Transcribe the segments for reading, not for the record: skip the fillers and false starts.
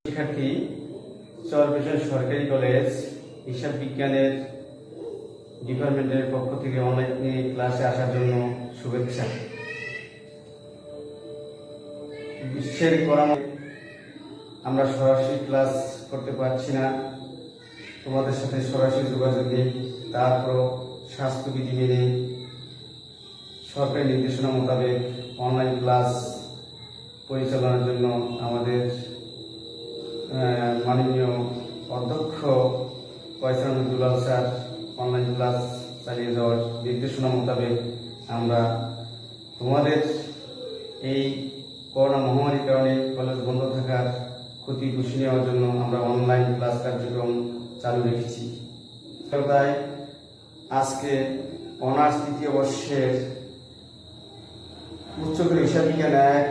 শিক্ষার্থী চরপেশন সরকারি কলেজ হিসাব বিজ্ঞানের ডিপার্টমেন্টের পক্ষ থেকে অনলাইন ক্লাসে আসার জন্য শুভেচ্ছা। বিশ্বের গরমে আমরা সরাসরি ক্লাস করতে পারছি না, তোমাদের সাথে সরাসরি যোগাযোগ নেই। তারপর স্বাস্থ্যবিধি মেনে সরকারি নির্দেশনা মোতাবেক অনলাইন ক্লাস পরিচালনার জন্য আমাদের মাননীয় অধ্যক্ষ কয়সার দুলাল স্যার অনলাইন ক্লাস চালিয়ে যাওয়ার নির্দেশনা মোতাবেক আমরা তোমাদের এই করোনা মহামারীর কারণে কলেজ বন্ধ থাকার ক্ষতি পুষিয়ে নেওয়ার জন্য আমরা অনলাইন ক্লাস কার্যক্রম চালু রেখেছি। তাই আজকে অনার্স তৃতীয় বর্ষের উচ্চতর হিসাব বিজ্ঞান 1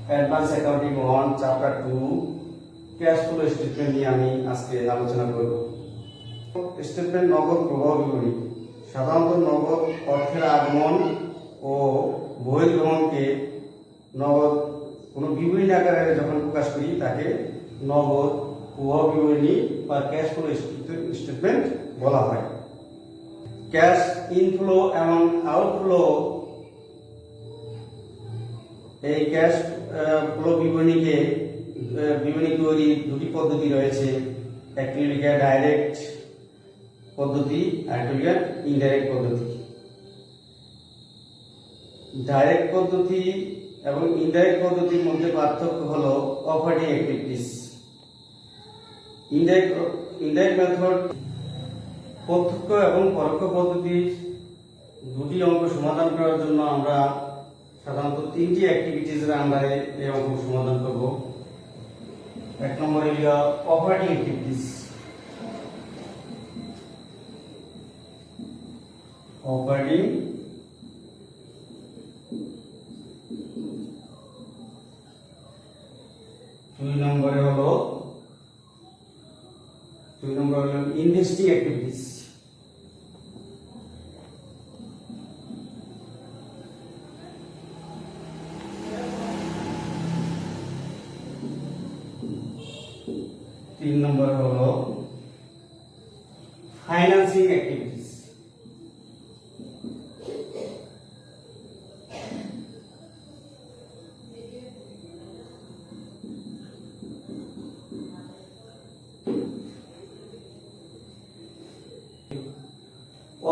advance accounting 1 chapter 2 cash flow statement নিয়ে আমি আজকে আলোচনা করব। স্টেটমেন্ট নগদ প্রবাহ বিবরণী। সাধারণত নগদ অর্থের আগমন ও বহির্গমনকে নগদ কোনো বিবরণী আকারে যখন প্রকাশ করি তাকে নগদ প্রবাহ বিবরণী বা ক্যাশ ফ্লো স্টেটমেন্ট বলা হয়। ক্যাশ ইনফ্লো এবং আউটফ্লো, এই ক্যাশ ফ্লো বিবরণী তৈরির দুটি পদ্ধতি রয়েছে। একটি হল ডাইরেক্ট পদ্ধতি আর একটি হল ইনডাইরেক্ট পদ্ধতি। ডাইরেক্ট পদ্ধতি এবং ইনডাইরেক্ট পদ্ধতির মধ্যে পার্থক্য হলো অপারেটিং অ্যাক্টিভিটিস। ইনডাইরেক্ট মেথড প্রত্যক্ষ এবং পরোক্ষ পদ্ধতির দুটি অঙ্ক সমাধান করার জন্য আমরা সাধারণত 3টি অ্যাক্টিভিটিসের আন্ডারে এই অঙ্ক সমাধান করব। এক নম্বর হল অপারেটিং অ্যাক্টিভিটিস। অপারেটিং দুই নম্বরে হলো ইনভেস্টিং অ্যাক্টিভিটিস। তিন নম্বর হলো ফাইন্যান্সিং অ্যাক্টিভিটিস।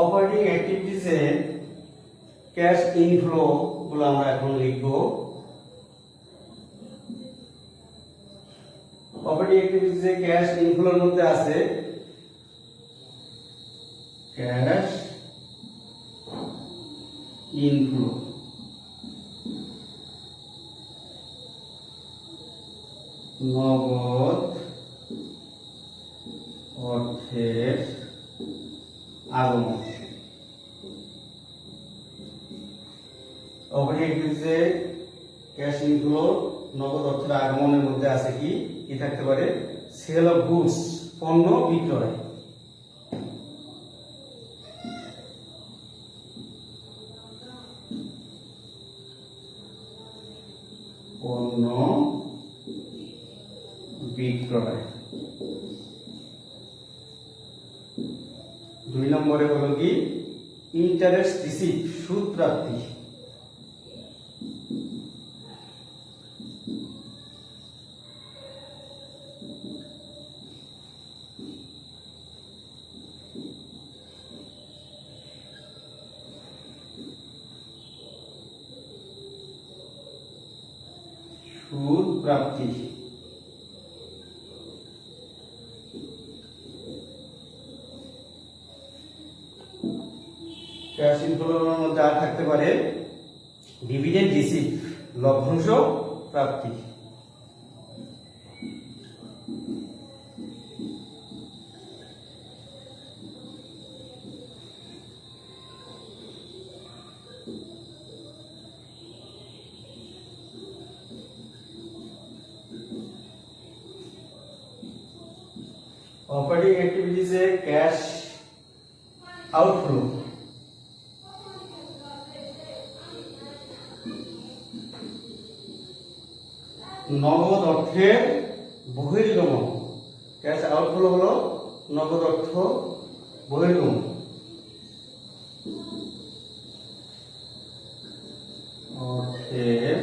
অপারেটিং অ্যাক্টিভিটিসে ক্যাশ ইনফ্লো গুলো আমরা এখন লিখব। অপারেটিং অ্যাক্টিভিটিসে ক্যাশ ইনফ্লোর মধ্যে আছে ক্যাশ ইনফ্লো, নগদ অর্থের আগমন। অপারেটিং অ্যাক্টিভিটিসে ক্যাশ ইনফ্লো নগদ অর্থের আগমনের মধ্যে আছে কি থাকতে পারে? সেল অফ গুডস, পণ্য বিক্রয়। পণ্য বিক্রয়। 2 নম্বরে হলো কি ইন্টারেস্ট রিসিভ, সুদ প্রাপ্তি। সুদ প্রাপ্তি। ক্যাশ ইনফ্লোর মধ্যে আর থাকতে পারে ডিভিডেন্ড রিসিভ, লভ্যাংশ প্রাপ্তি। অপারেটিং অ্যাক্টিভিটিসে ক্যাশ আউটফ্লো, নগদ অর্থের বহির্গমন, ক্যাশ আউটফ্লো হলো নগদ অর্থ বহির্গমন। অর্থের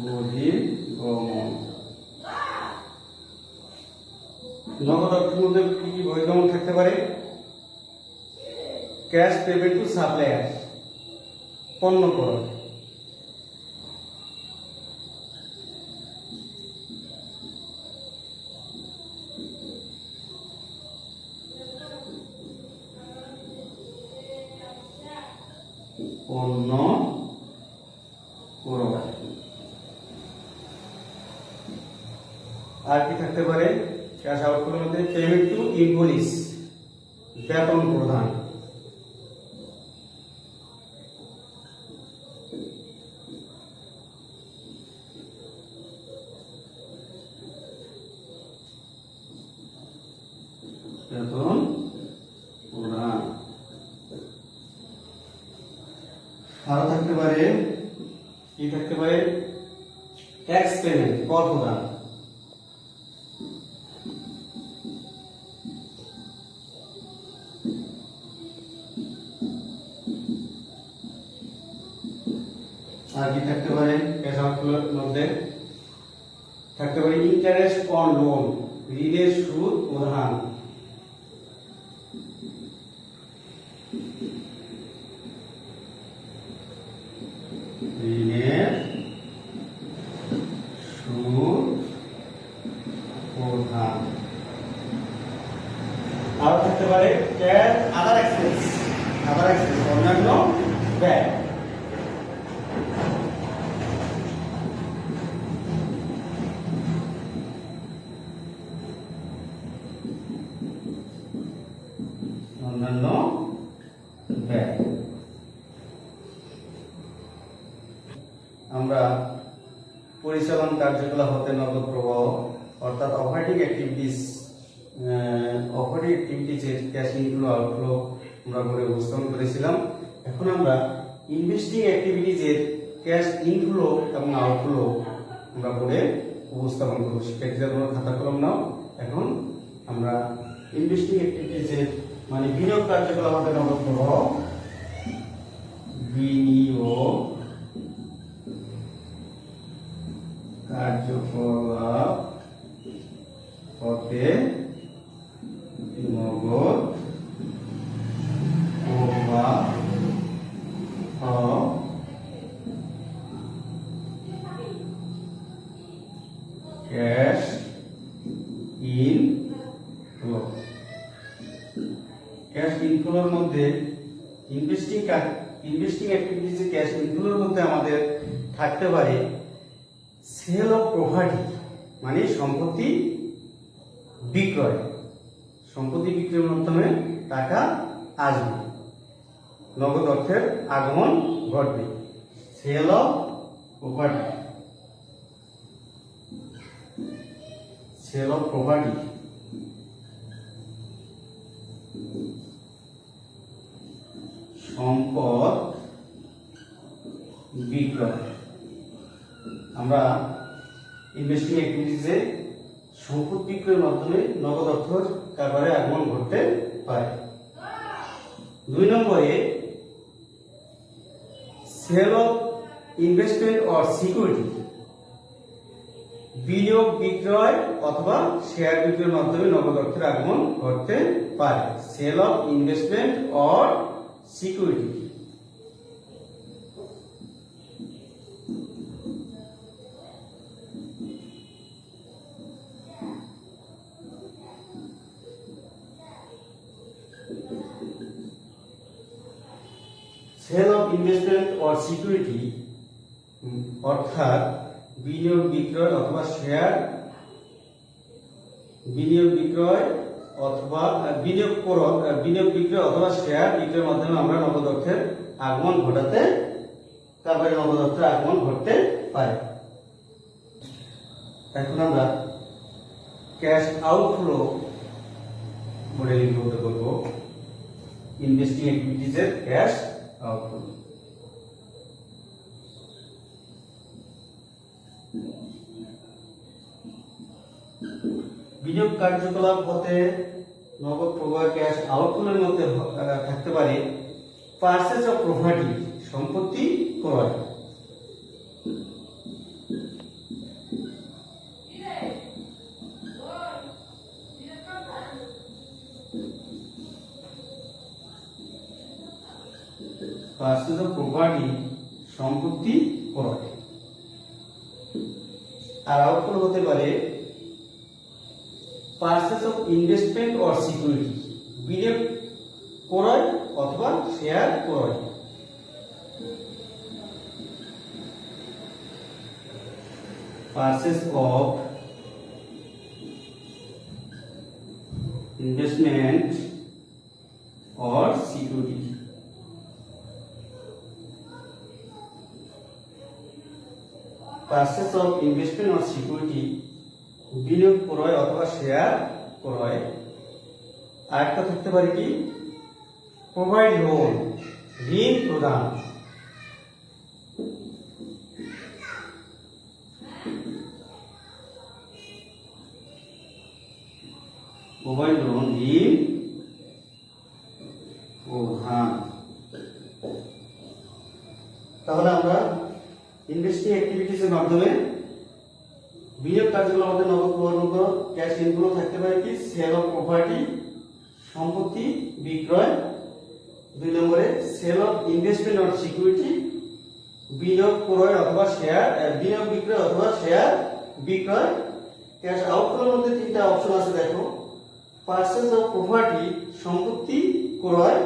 বহির্গমন, নগদ অর্থের মধ্যে কি কি বহির্গমন থাকতে পারে? ক্যাশ পেমেন্ট টু সাপ্লায়ার, পণ্য ক্রয়, পণ্য ক্রয়। আর কি থাকতে পারে ক্যাশ আউটফ্লোর মধ্যে? পেমেন্ট টু ইনভয়েস, বেতন প্রদান, বেতন প্রদান। আরো থাকতে পারে কি থাকতে পারে? ট্যাক্স পেমেন্ট, কর প্রদান, আর কি থাকতে পারে ক্যাশ আউটফ্লোর মধ্যে? থাকতে পারে ইন্টারেস্ট অন লোন, ঋণের সুদ প্রদান, ঋণের সুদ প্রদান। আরো থাকতে পারে ক্যাশ আদার এক্সপেন্স, অন্যান্য ব্যয়। অন্যান্য ব্যয়। আমরা পরিচালন কার্যকলাপ হতে নগদ প্রবাহ অর্থাৎ অপারেটিং অ্যাক্টিভিটিজের ক্যাশ ইনফ্লো আউটফ্লো আমরা করে উপস্থাপন করেছিলাম। এখন আমরা ইনভেস্টিং অ্যাক্টিভিটিজের ক্যাশ ইনফ্লো এবং আউটফ্লো আমরা করে উপস্থাপন করব। শিক্ষার্থীরা তোমরা খাতা কলম নাও। এখন আমরা ইনভেস্টিং অ্যাক্টিভিটিজের মানে বিনিয়োগ কার্যকলাপ হতে নগদ প্রবাহ, বিনিয়োগ কার্যকলাপ হতে নগদ প্রবাহ ক্যাশ ইনফ্লো। ক্যাশ ইনফ্লোর মধ্যে ইনভেস্টিং অ্যাক্টিভিটিজ ক্যাশ ইনফ্লোর মধ্যে আমাদের থাকতে পারে সেল অফ প্রপার্টি মানে সম্পত্তি বিক্রয়, সম্পত্তি বিক্রয়ের মাধ্যমে টাকা আসবে, নগদ অর্থের আগমন ঘটবে। Sale of property, sale of property, সম্পদ বিক্রয়। আমরা ইনভেস্টিং অ্যাক্টিভিটিজে সম্পদ বিক্রয়ের মাধ্যমে নগদ অর্থের কারবারে আগমন ঘটতে পারে। 2 নম্বরে sale of investment or security, বিনিয়োগ বিক্রয় অথবা শেয়ার বিক্রয়ের মাধ্যমে নগদ অর্থের আগমন ঘটতে পারে। Sale of investment or security. Sale of investment or security অর্থাৎ বিনিয়োগ বিক্রয় অথবা শেয়ার, বিনিয়োগ বিক্রয় অথবা বিনিয়োগ বিক্রয় অথবা শেয়ার বিক্রয়ের মাধ্যমে আমরা নগদ অর্থের আগমন ঘটাতে, তারপরে নগদ অর্থের আগমন ঘটতে পারে। এখন আমরা ক্যাশ আউটফ্লো মডেলিং করতে করব ইনভেস্টিং অ্যাক্টিভিটিজের ক্যাশ আউটফ্লো। বিনিয়োগ কার্যকলাপ হতে নগদ প্রবাহ ক্যাশ আউটফ্লোর মধ্যে থাকতে পারে পারচেজ অফ প্রপার্টি সম্পত্তি ক্রয়, পারচেজ অফ প্রপার্টি সম্পত্তি ক্রয়। আর আউটফ্লো হতে পারে purchase of investment or security বিনিয়োগ ক্রয় অথবা শেয়ার ক্রয়। Purchase of investment or security, purchase of investment or security বিনিয়োগ ক্রয় অথবা শেয়ার ক্রয়। আরেকটা থাকতে পারে কি প্রোভাইড লোন ঋণ প্রদান, প্রোভাইড লোন ঋণ প্রদান। তাহলে আমরা ইনভেস্টিং অ্যাক্টিভিটিস এর মাধ্যমে বিনিয়োগ কার্যকলাপ মধ্যে নগদ প্রবাহ ক্যাশ ইনফ্লো থাকতে পারে কি সেল অফ প্রপার্টি সম্পত্তি বিক্রয়। 2 নম্বরে sale of investment or security বিনিয়োগ ক্রয় অথবা শেয়ার, বিনিয়োগ বিক্রয় অথবা শেয়ার বিক্রয়। ক্যাশ আউটফ্লোর মধ্যে 3টা অপশন আছে দেখো, পারচেজ অফ প্রপার্টি সম্পত্তি ক্রয়,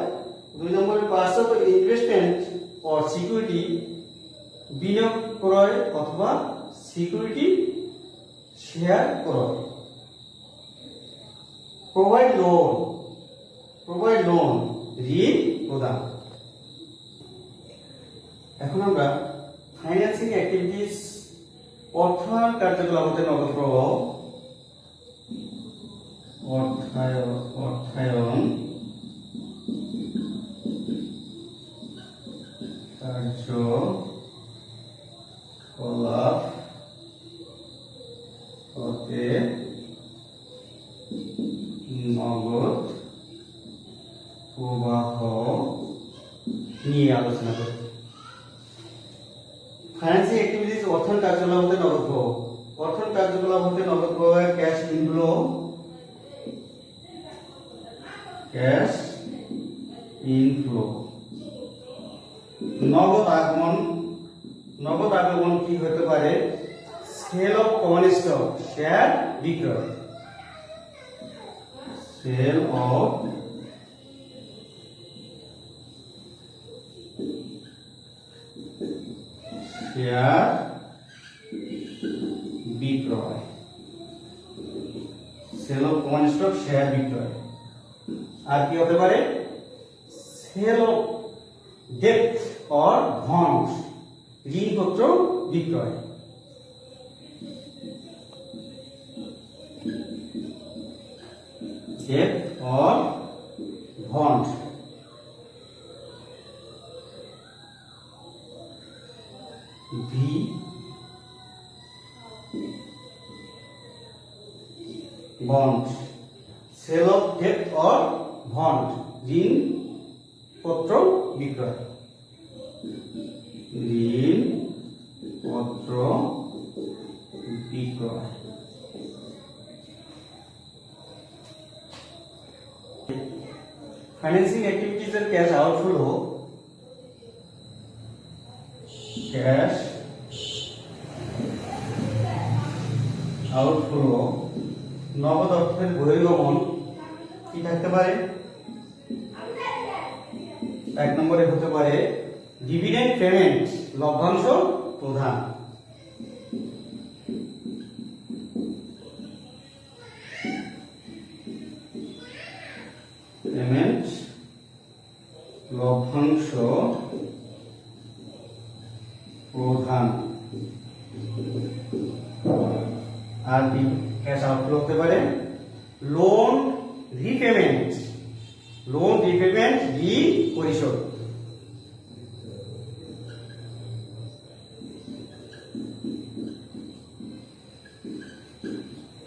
2 নম্বরে purchase of investment or security বিনিয়োগ ক্রয় অথবা সিকিউরিটি শেয়ার ক্রয়। প্রোভাইড লোন ঋণ প্রদান। এখন আমরা ফাইন্যান্সিং অ্যাক্টিভিটিস অর্থায়ন কার্যকলাপ হতে নগদ প্রবাহ, অর্থায়ন কার্যকলাপ হতে নগদ প্রবাহ নিয়ে আলোচনা করি। ফাইন্যান্সিং অ্যাক্টিভিটিস অর্থায়ন কার্যকলাপ হতে নগদ প্রবাহ, অর্থায়ন কার্যকলাপ হতে নগদ প্রবাহের ক্যাশ ইনফ্লো, ক্যাশ ইনফ্লো। নগদ আগমন কি হতে পারে sale of common stock share বিক্রয়, সেল অফ শেয়ার বিক্রয়, sale of common stock share বিক্রয়। আর কি হতে পারে sale of debt or bond ঋণপত্র বিক্রয়। Debt or bond bond, sale of debt or bond ঋণপত্র বিক্রয়, ঋণপত্র বিক্রয়। ফাইন্যান্সিং অ্যাক্টিভিটিস এর ক্যাশ আউটফ্লো, ক্যাশ আউটফ্লো নগদ অর্থের বহির্গমন কি থাকতে পারে 1 নম্বরে হতে পারে ডিভিডেন্ড পেমেন্ট লভ্যাংশ প্রদান, পেমেন্ট লভ্যাংশ প্রদান। আর ক্যাশ আউটফ্লো হতে পারে লোন রিপেমেন্ট, ঋণ পরিশোধ।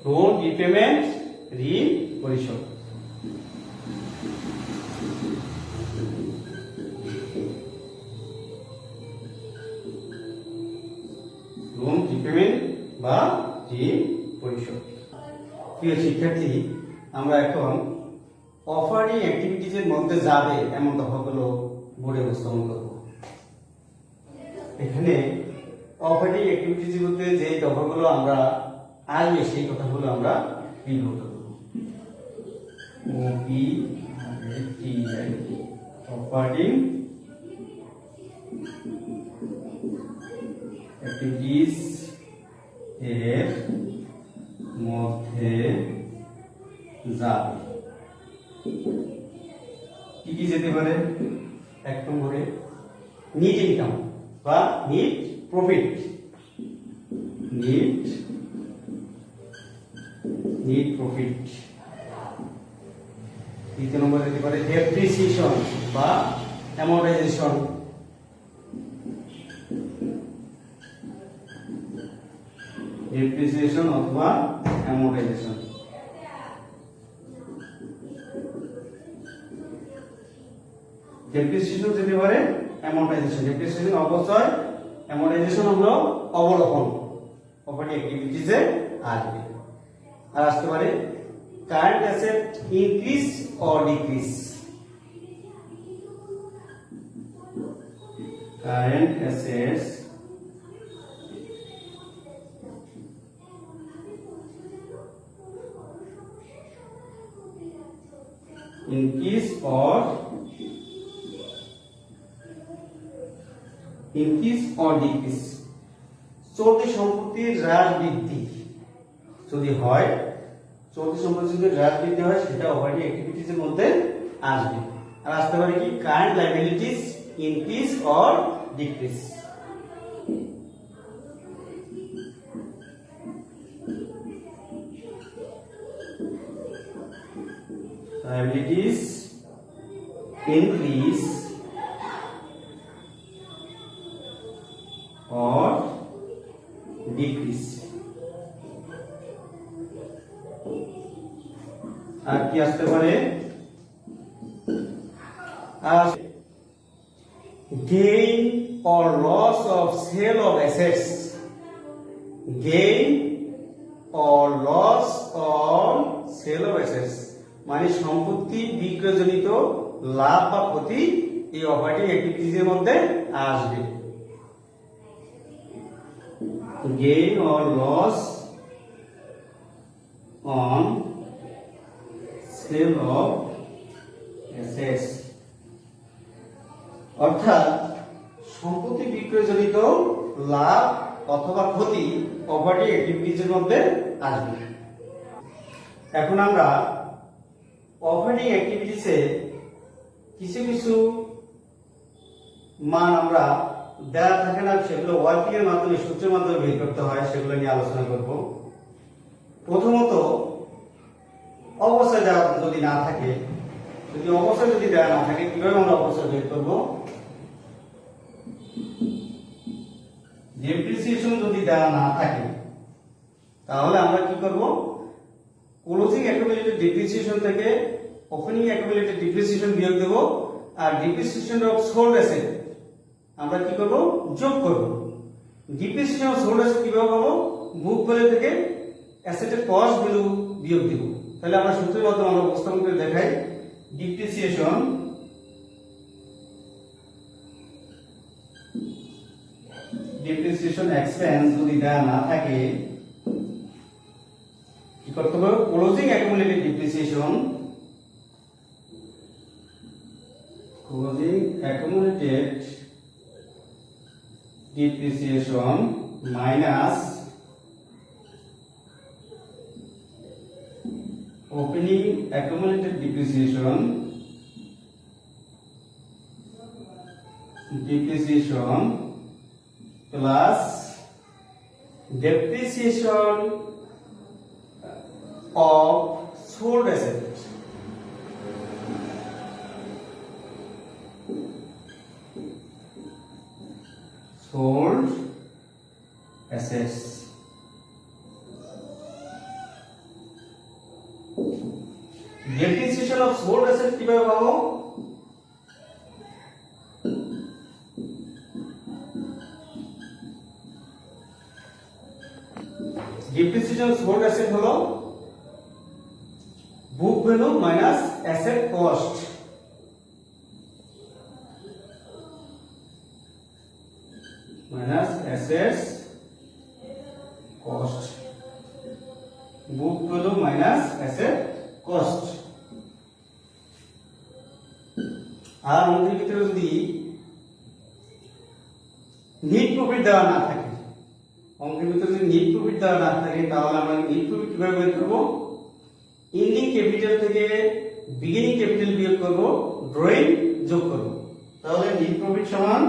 লোন রিপেমেন্ট ঋণ পরিশোধ। লোন রিপেমেন্ট বা ঋণ পরিশোধ। প্রিয় শিক্ষার্থী, আমরা এখন অফারিং অ্যাক্টিভিটিজের মধ্যে যাবে এমন দফাগুলো বোর্ডে উপস্থাপন করব। এখানে অফারিং অ্যাক্টিভিটিজের মধ্যে যে দফাগুলো আমরা আসবে সেই কথাগুলো আমরা বিভক্ত করব। অফারিং অ্যাক্টিভিটিজ এর মধ্যে যাবে। কি কি যেতে পারে? এক নম্বরে নিট ইনকাম বা নিট প্রফিট, নিট প্রফিট। দ্বিতীয় নম্বরে যেতে পারে ডেপ্রিসিয়েশন বা অ্যামর্টাইজেশন, ডেপ্রিসিয়েশন অথবা অ্যামর্টাইজেশন। ডেপ্রিসিয়েশন যেতে পারে অ্যামর্টাইজেশন। ডেপ্রিসিয়েশন অবচয়, অ্যামর্টাইজেশন হলো অবলোকন, অপারেটিং অ্যাক্টিভিটিজে আসবে। আর আসতে পারে current asset increase or decrease, current assets increase or decrease। চলতি সম্পত্তির হ্রাস বৃদ্ধি যদি হয়, চলতি সম্পত্তি যদি হ্রাস বৃদ্ধি হয় সেটা অপারেটিং অ্যাক্টিভিটিজ এর মধ্যে আসবে। আর আসতে পারে কি current liabilities increase or decrease. Liabilities increase or decrease। আর কি আসতে পারে? gain or loss of sale of assets, gain or loss on sale of assets মানে সম্পত্তি বিক্রয়জনিত লাভ বা ক্ষতি এই অপারেটিং অ্যাক্টিভিটিজের মধ্যে আসবে। Gain or loss on sale of assets অর্থাৎ সম্পত্তি বিক্রয়জনিত লাভ অথবা ক্ষতি অপারেটিং অ্যাক্টিভিটিজের মধ্যে আসবে। এখন আমরা অপারেটিং অ্যাক্টিভিটিসে কিছু কিছু মান আমরা দেওয়া থাকে না, সেগুলো ওয়ার্কিং এর মাধ্যমে সূত্রের মাধ্যমে বের করতে হয়, সেগুলো নিয়ে আলোচনা করব। প্রথমত অবস্থা দেওয়া যদি না থাকে, যদি অবস্থা যদি দেওয়া না থাকে কিভাবে আমরা অবস্থা বের করব? ডেপ্রিসিয়েশন যদি দেওয়া না থাকে তাহলে আমরা কি করব? ক্লোজিং অ্যাকুমুলেটেড ডেপ্রিসিয়েশন থেকে ওপেনিং অ্যাকুমুলেটেড ডেপ্রিসিয়েশন বিয়োগ দেব, আর ডেপ্রিসিয়েশন অফ সোল্ড অ্যাসেট আমরা কি করব? যোগ করব। ডেপ্রিসিয়েশন অফ সোল্ড অ্যাসেট কিভাবে পাবো? বুক ভ্যালু থেকে অ্যাসেটের কস্ট ভ্যালু বিয়োগ দেব। তাহলে আমরা সূত্রের মাধ্যমে আমরা উপস্থাপন করে দেখাই। ডিপ্রিসিয়েশন এক্সপেন্স যদি দেওয়া না থাকে কি করতে হবে? Closing accumulated depreciation, closing accumulated depreciation minus opening accumulated depreciation plus depreciation of sold asset, sold assets। Depreciation of sold asset কিভাবে পাবো? ডেপ্রিসিয়েশন অফ সোল্ড অ্যাসেট হলো book value minus asset cost. Minus assets cost, book value minus asset cost. আর অঙ্কের ভিতরে যদি NEET profit দেওয়া না থাকে, অঙ্কের ভিতরে যদি নিট প্রফিট দেওয়া না থাকে, তাহলে আমরা নিট প্রফিট কিভাবে বের করব? এন্ডিং ক্যাপিটাল থেকে বিগিনিং ক্যাপিটাল বিয়োগ করব, ড্রয়িং যোগ করব। তাহলে নিট প্রফিট সমান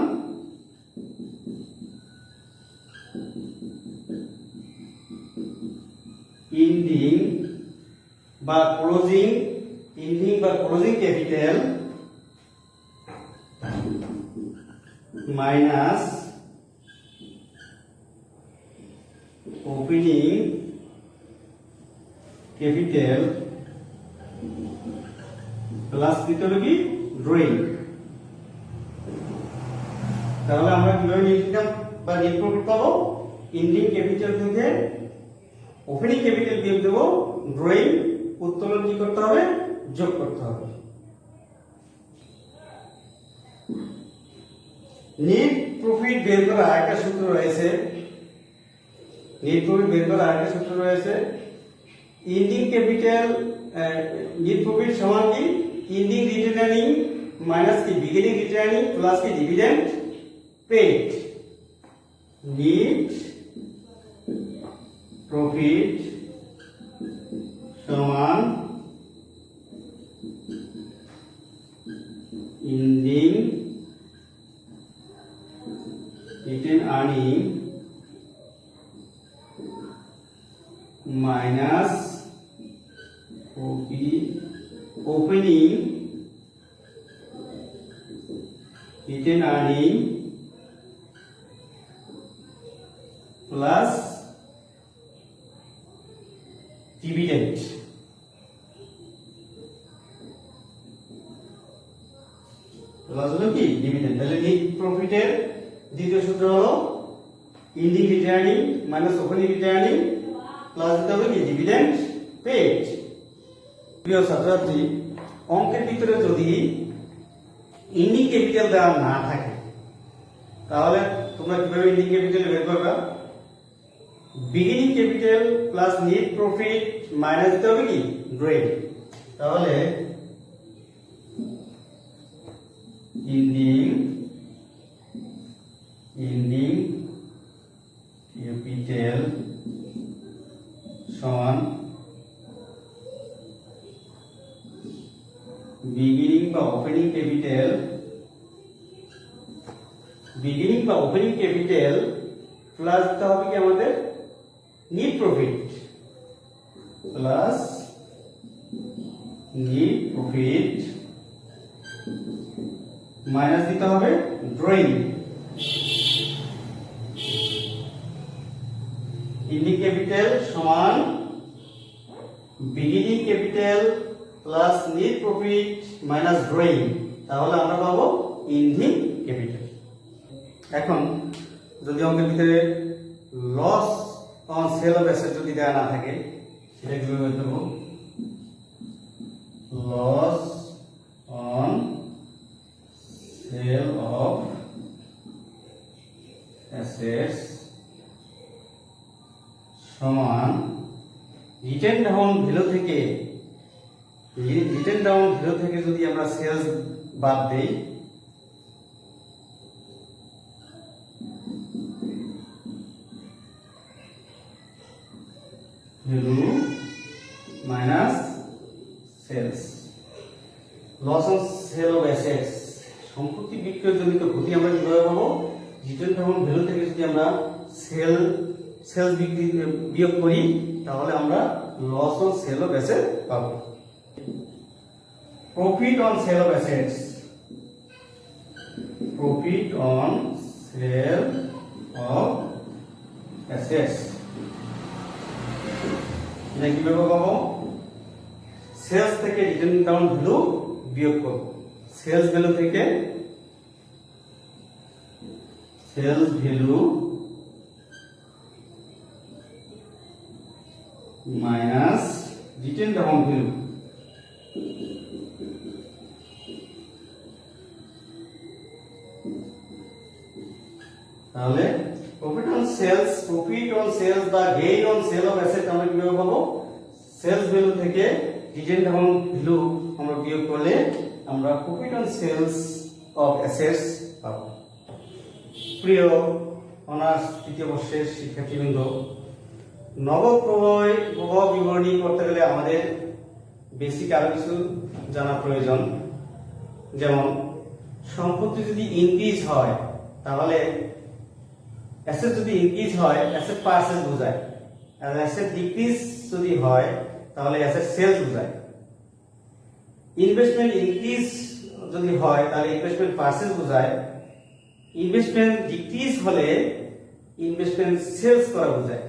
এন্ডিং বা ক্লোজিং, এন্ডিং বা closing capital minus opening capital plus দিতে হবে কি ড্রয়িং। তাহলে আমরা কিভাবে নেট ইনকাম বা নেট প্রফিট পাবো? এন্ডিং ক্যাপিটাল থেকে ওপেনিং ক্যাপিটাল বিয়োগ দেবো, ড্রয়িং উত্তোলন কি করতে হবে? যোগ করতে হবে। নেট প্রফিট বের করার আরেকটা সূত্র রয়েছে। নেট প্রফিট বের করার আরেকটা সূত্র রয়েছে। এন্ডিং ক্যাপিটাল নেট প্রফিট সমান কি এন্ডিং রিটেন আর্নিং মাইনাস কি বিগিনিং রিটেন আর্নিং প্লাস কি ডিভিডেন্ড পেড। নেট প্রফিট সমান ending written earning minus opening written earning plus dividend. Plus হলো কি ডিভিডেন্ড। তাহলে নেট প্রফিটের দ্বিতীয় সূত্র হলো ending written earning minus opening written earning plus দিতে হবে কি ডিভিডেন্ড পেড। প্রিয় ছাত্রছাত্রী, অঙ্কের ভিতরে যদি এন্ডিং ক্যাপিটাল দেওয়া না থাকে, তাহলে তোমরা কিভাবে এন্ডিং ক্যাপিটাল বের করবে? Beginning capital plus net profit minus দিতে হবে কি ড্রয়িং। তাহলে এন্ডিং ক্যাপিটাল সমান বিগিনিং বা ওপেনিং ক্যাপিটাল প্লাস দিতে হবে কি আমাদের net profit plus net profit minus দিতে হবে ড্রয়িং। এন্ডিং ক্যাপিটাল সমান beginning capital plus net profit minus drawing. তাহলে আমরা পাবো এন্ডিং ক্যাপিটাল। এখন যদি অঙ্কের ভিতরে loss on sale of asset যদি দেওয়া না থাকে, সেটা কিভাবে দেব? Loss on sale of assets সমান রিটেন ডাউন ভ্যালু থেকে যদি আমরা সেলস বাদ দেই, value minus sales. Loss on sale of assets সম্পত্তি বিক্রয়জনিত ক্ষতি আমরা কিভাবে পাবো? রিটেন ডাউন ভ্যালু থেকে যদি আমরা সেলস বিক্রি বিয়োগ করি, তাহলে আমরা loss on sale of asset পাবো। Profit on sale of assets, profit on sale of assets এটা কিভাবে পাবো? সেলস থেকে রিটেন অ্যাকাউন্ট ভ্যালু বিয়োগ করব। সেলস ভ্যালু থেকে sales value minus written account value. তাহলে প্রফিট অন সেলস বা gain on sale of asset আমরা কিভাবে পাবো? সেলস ভ্যালু থেকে রিটেন অ্যাকাউন্ট ভ্যালু আমরা বিয়োগ করলে আমরা profit on sales of assets পাবো। প্রিয় অনার্স তৃতীয় বর্ষের শিক্ষার্থীবৃন্দ, নগদ প্রবাহ বিবরণী করতে গেলে আমাদের বেসিক আরো কিছু জানা প্রয়োজন। যেমন সম্পত্তি যদি ইনক্রিজ হয় তাহলে অ্যাসেট যদি ইনক্রিজ হয় অ্যাসেট পারচেজ বোঝায়, আর অ্যাসেট ডিক্রিজ যদি হয় তাহলে অ্যাসেট সেলস বোঝায়। ইনভেস্টমেন্ট ইনক্রিজ যদি হয় তাহলে ইনভেস্টমেন্ট পারচেজ বোঝায়। ইনভেস্টমেন্ট ডিক্রিজ হলে ইনভেস্টমেন্ট সেলস করা বোঝায়।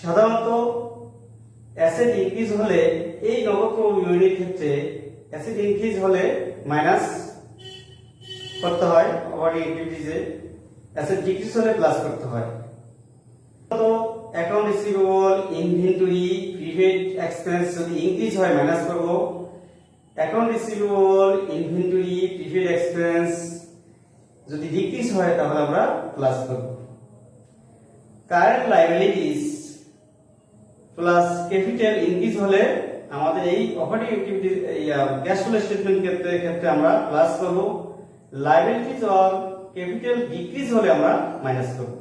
সাধারণত অ্যাসেট ইনক্রিজ হলে এই নগদ প্রবাহ বিবরণীর ক্ষেত্রে অ্যাসেট ইনক্রিজ হলে মাইনাস করতে হয় অপারেটিং অ্যাক্টিভিটিজে, অ্যাসেট ডিক্রিজ হলে প্লাস করতে হয়। তো account receivable, inventory, prepaid expense যদি ইনক্রিজ হয় মাইনাস করব। Account receivable, inventory, prepaid expense যদি ডিক্রিজ হয় তাহলে আমরা প্লাস করব। Current liabilities plus capital increase হলে আমাদের এই operating activity cash flow statement ক্ষেত্রে আমরা প্লাস করব। লায়াবিলিটিস অর ক্যাপিটাল ডিক্রিজ হলে আমরা মাইনাস করব।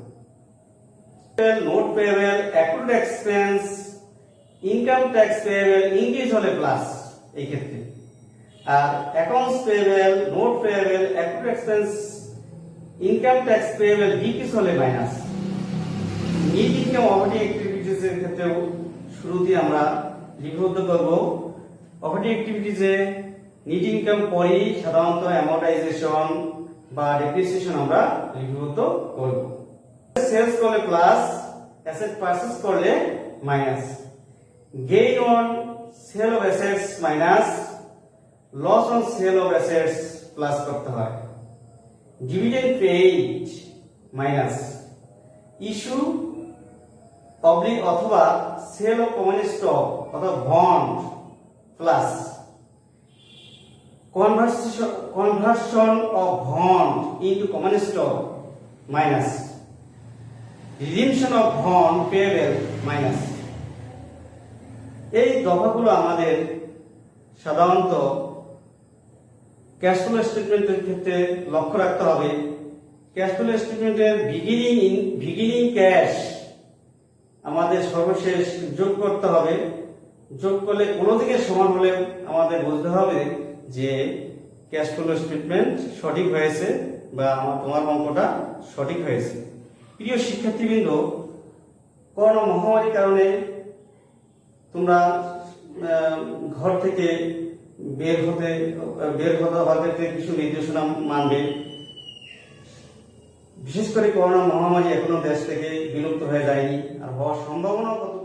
Note payable, accrued expense, income tax payable increase হলে প্লাস এই ক্ষেত্রে। আর accounts payable, note payable, accrued expense, income tax payable decrease হলে minus. Net income operating activities এর ক্ষেত্রেও শুরুতে আমরা লিপিবদ্ধ করব। অপারেটিং অ্যাক্টিভিটিসে নিট ইনকাম পরেই সাধারণত অ্যামর্টাইজেশন বা ডেপ্রিসিয়েশন আমরা লিপিবদ্ধ করব। সেলস করলে প্লাস, অ্যাসেট পারচেজ করলে minus. Gain on sale of assets minus, loss on sale of assets plus করতে হয়। Dividend paid minus. ইস্যু অথবা সেল অফ কমন স্টক অথবা bond plus. Conversion of bond into common stock minus. Redemption of bond payable minus. এই দফাগুলো আমাদের সাধারণত cash flow স্টেটমেন্টের ক্ষেত্রে লক্ষ্য রাখতে হবে। ক্যাশ ফ্লো স্টেটমেন্টের বিগিনিং ক্যাশ আমাদের সর্বশেষ যোগ করতে হবে। যোগ করলে কোনো দিকে সমান হলে আমাদের বুঝতে হবে যে ক্যাশ ফ্লো স্টেটমেন্ট সঠিক হয়েছে বা তোমার অঙ্কটা সঠিক হয়েছে। প্রিয় শিক্ষার্থীবৃন্দ, করোনা মহামারীর কারণে তোমরা ঘর থেকে বের হওয়ার ক্ষেত্রে কিছু নির্দেশনা মানবে। বিশেষ করে করোনা মহামারী এখনো দেশ থেকে বিলুপ্ত হয়ে যায়নি, আর হওয়ার সম্ভাবনা কত